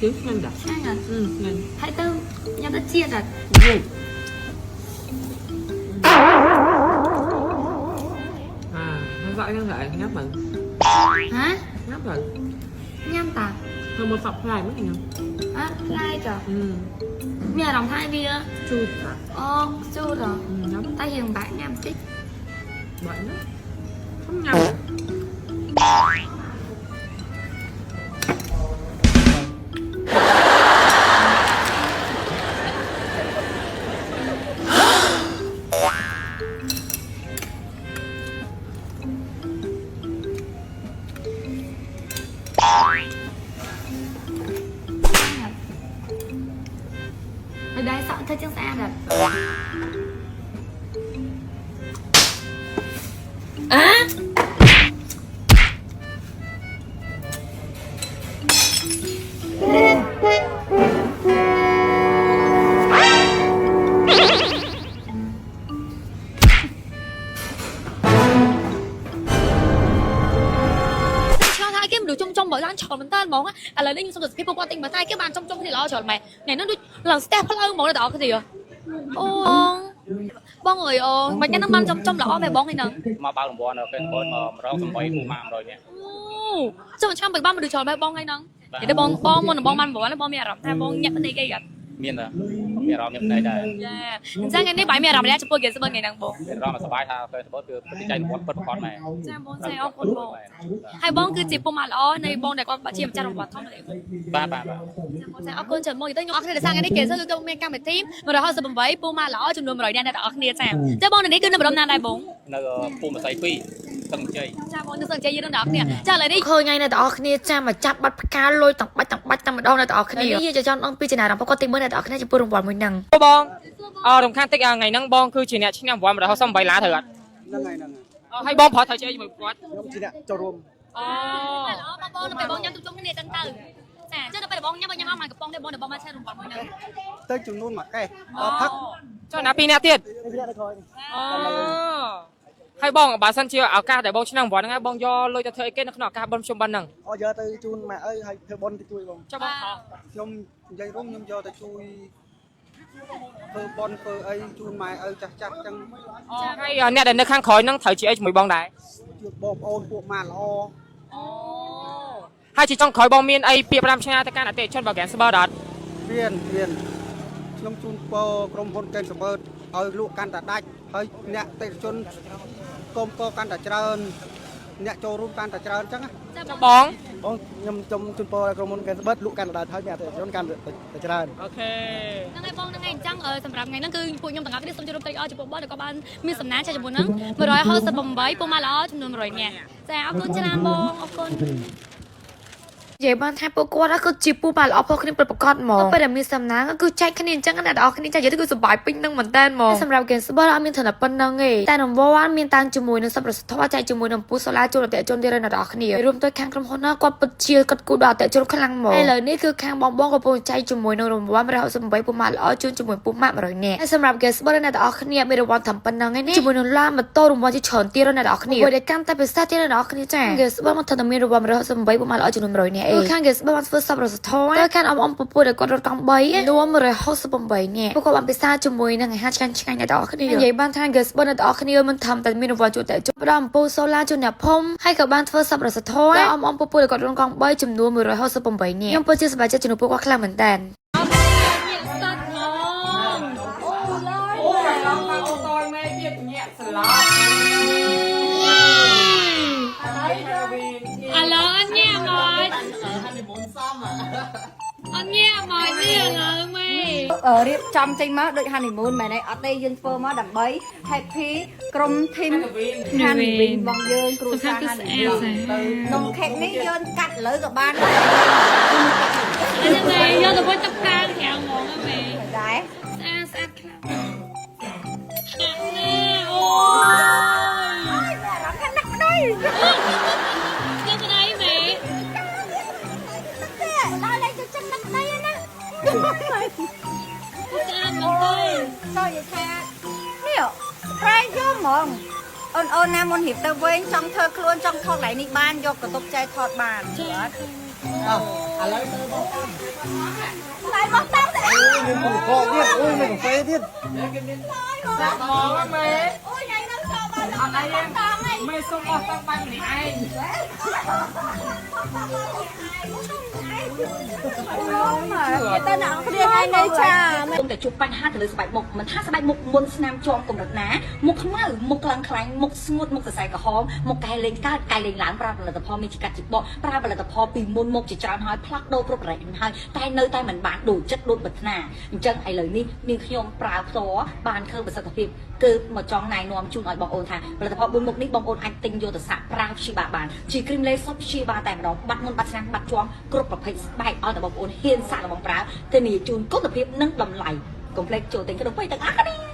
chứ nhanh đã Nhanh à? nhanh ហើយទៅញ៉ាំទៅជាតិអត់ nó gọi nó lại ngáp mình ហ៎ ngáp rồi ញ៉ាំតា thôi một phọc lại mất nhỉ អត់ខ្លាយចុះ ừ មានអារម្មណ៍ថាវា chua cả អូជូរហ៎ ngáp តែយើងបាក់ញ៉ាំតិច bệnh đó không nhầm ở đây sợ thấy chân xa rồi à được trong bởi ăn tròn mình ta món á là đây xong rồi cái qua tinh mà tay cái bàn trong thì lo tròn mày này nó lần step lâu món này đó cái gì à ô bong người mà nhắn nó mang trong lọ về bong này nè mà bao đồng bò cái con mà rau sầm bấy mù màm rồi nè sao mà trong bởi ba mà được tròn về bong này nè để bong mình bong man bò nó bong mẹ rập thay bong nhặt cái này gây gật miên à miên rau miên đây đây ra ngày nay bảy mẹ rập lại chụp bữa bên ngày nắng bong rau mà sờ bay ha cái bớt từ cái trái bớt bớt con này bong xe ốc con bong hai bong cứ chụp bong mà lọ này bong này con bà chìm chăn bọt thông này ba xe ốc con chở mồi tới nhóc này sang ngày nay kể sao tôi men cam phải tím mà rồi họ sẽ bong bấy bong mà lọ chụp luôn rồi đen này đó kia xem chứ bong này cứ nó bong nan đây bong nó phun mà say phi từng chơi cha bong nó từng chơi với nó kia cha lại đi khơi ngay này đó kia cha mà chắp bắt cá lôi tặng bắt tặng mà đâu này đó kia như cho ông pi trên nào có tin mới này đó kia chỉ bù đồng bọt mình nằng បងរំខានតិចថ្ងៃហ្នឹងបងគឺជាអ្នកឈ្នះវ៉ាន់របស់សំបីឡាត្រូវអត់ហ្នឹងហើយបងប្រត់ត្រូវជ័យជាមួយគាត់ខ្ញុំជាអ្នកចូលរួមអូបងញ៉ាំទុំគ្នាទាំងទៅចាចុះទៅបងញ៉ាំអស់មកកំប៉ុងទេបងមកឆែរំបត់មួយហ្នឹងទៅចំនួនមួយកេះផឹកចុះណាពីរអ្នកទៀតអូហើយបងបើសិនជាឱកាសដែលបងឈ្នះវ៉ាន់ហ្នឹងបងយកលុយទៅធ្វើអីគេនៅក្នុងឱកាសបុណ្យខ្ញុំបានហ្នឹងយកទៅជូនម៉ែអើយហើយធ្វើបុណ្យទៅជួយបង ចុះបងខុស ខ្ញុំនិយាយរួមខ្ញុំយកទៅជួយធ្វើបុណ្យធ្វើអីជូនម៉ែអើយចាស់ចាស់ចឹង ហើយអ្នកដែលនៅខាងក្រោយហ្នឹងត្រូវជាអីជាមួយបងដែរ ជួយបងប្អូនពួកម៉ាល្អ ហើយជាចុងក្រោយបងមានអីពាក្យ5ឆ្ងាយទៅកាន់អតិថិជនរបស់ Gensber អត់ មានខ្ញុំជូនពរក្រុមហ៊ុន Gensber ឲ្យលក់កាន់តែដាច់ហើយអ្នកអតិថិជនគុំពរកាន់តែច្រើនអ្នកចូលរួមកាន់តែច្រើនចឹង បង ខ្ញុំជូនពរឲ្យក្រុមហ៊ុន Gensber លក់កាន់តែដាច់ហើយអ្នកអតិថិជនកាន់តែច្រើន អូខេ ហ្នឹងហើយបងហ្នឹងហើយអញ្ចឹងសម្រាប់ថ្ងៃហ្នឹងគឺពួកខ្ញុំទាំងអស់គ្នាសូមជម្រាបត្រេកអរចំពោះបងដែលក៏បានមានសំណាងចែកជាមួយហ្នឹង168ពុកម៉ាល្អចំនួន100នាក់ចាអរគុណច្រើនបងអរគុណ និយាយបានថាពួកគាត់គឺជាពូប៉ាល្អផងគ្នាប្រកបមកពេលដែលមានសំណាងគឺចែកគ្នាអញ្ចឹងអ្នកនរគ្នាចានិយាយទៅគឺសុបាយពេញនឹងមែនតើមកសម្រាប់ Gensber អត់មានឋានៈប៉ុណ្ណឹងទេតែនំវ៉ាន់មានតាំងជាមួយនឹងសប្បុរសធម៌ចែកជាមួយនឹងពូសូឡាជួលអតិថិជនទៀតអ្នកនរគ្នារួមទៅខាងក្រុមហ៊ុនគាត់ពិតជាគាត់គូដល់អតិថិជនខ្លាំងមកឥឡូវនេះគឺខាងបងកំពុងចែកជាមួយនឹងរង្វាន់168ពូម៉ាល្អជូនជាមួយពូម៉ា100នាក់ហើយសម្រាប់ Gensber អ្នកនរគ្នាមានរង្វាន់ត្រឹមប៉ុណ្ណឹងឯនេះជាមួយនឹងឡានម៉ូតូរង្វាន់ជាច្រើនទៀតអ្នកនរគ្នាពេលដែលកាន់តែពិសេសទៀតអ្នកនរគ្នាចា Gensber មកថាមានរង្វាន់168ពូម៉ាល្អចំនួន100នាក់គឺខាង Gensber ធ្វើសប្បុរសធម៌ទៅកាន់អមពពុះដែលគាត់រត់កង់3រួម168នាក់ពួកគាត់បានពិសាជាមួយនឹងអាហារឆ្ងាញ់អ្នកទាំងអស់គ្នានិយាយបានថា Gensber អ្នកទាំងអស់គ្នាមិនធំតែមានរង្វាន់ជួលតែជប់ផ្ដល់អំពូលសូឡាជូនអ្នកភូមិហើយក៏បានធ្វើសប្បុរសធម៌ដល់អមពពុះដែលគាត់រត់កង់3ចំនួន168នាក់ខ្ញុំពិតជាសប្បាយចិត្តចំពោះពួកគាត់ខ្លាំងមែនតើ anh nghe mời đi là màyរៀបចំចេញមកដូច honeymoon មែនទេអត់ទេយើងធ្វើមកដើម្បី happy ក្រុម team honeymoon បងយើងគ្រូសា honeymoon ទៅនំ cake នេះយើងកាត់លើក៏បានដែរ anh này vô tụi tôi tập ca kẹo ngon á mày ដែរ xaខ្លាំងnè ôi អារម្មណ៍ថាណាស់ដែរ cái đây mày ដល់លេងទៅចិត្តណាស់ដែរណា sao anh không tôi ចូលនិយាយថានេះ surprise យកហ្មង អូនណាមុនរៀបទៅវិញចង់ធ្វើខ្លួនចង់ថតកន្លែងនេះបានយកកតុកចែកថតបានបាទឥឡូវទៅបងតែមកតាមតែអូយមានបង្កកទៀតអូយមានកាហ្វេទៀតសាក់មកមេអូយថ្ងៃហ្នឹងចូលបានអត់អីទេមេសុំអស់តាំងបានម្នាក់ឯងតែអ្នកគ្នាថ្ងៃនេះចាគុំតែជួបបញ្ហាទៅលើស្បែកមុខមិនថាស្បែកមុខមុនស្នាមជាប់កម្រិតណាមុខខ្មៅមុខខ្លាំងខ្លាញ់មុខស្ងួតមុខសរសៃក្រហមមុខកែលេងកើតកែលេងឡើងប្រើផលិតផលមានជីកាត់ជីបកប្រើផលិតផលពីមុនមុខជាច្រើនហើយផ្លាស់ដូរគ្រប់រយៈហើយតែនៅតែមិនបានដូចចិត្តដូចប្រាថ្នាអញ្ចឹងឥឡូវនេះនាងខ្ញុំប្រើផ្ទាល់បានឃើញប្រសិទ្ធភាពគឺមកចង់ណែនាំជូនឲ្យបងអូនថាផលិតផល4មុខនេះបងអូនអាចទិញយកទៅសាកប្រើព្យាបាលបានជាគ្រីមលេសុបព្យាបាលតែម្ដងបាត់មុនបាត់ឆ្នាំបាត់ជាប់គ្រប់ប្រភេទស្បែកឲ្យតែបងអូនហ៊ានសាកល្បងប្រើធានាជូនគុណភាពនិងតម្លៃកុំភ្លេចចូលទិញក្នុងពេកទាំងអស់គ្នា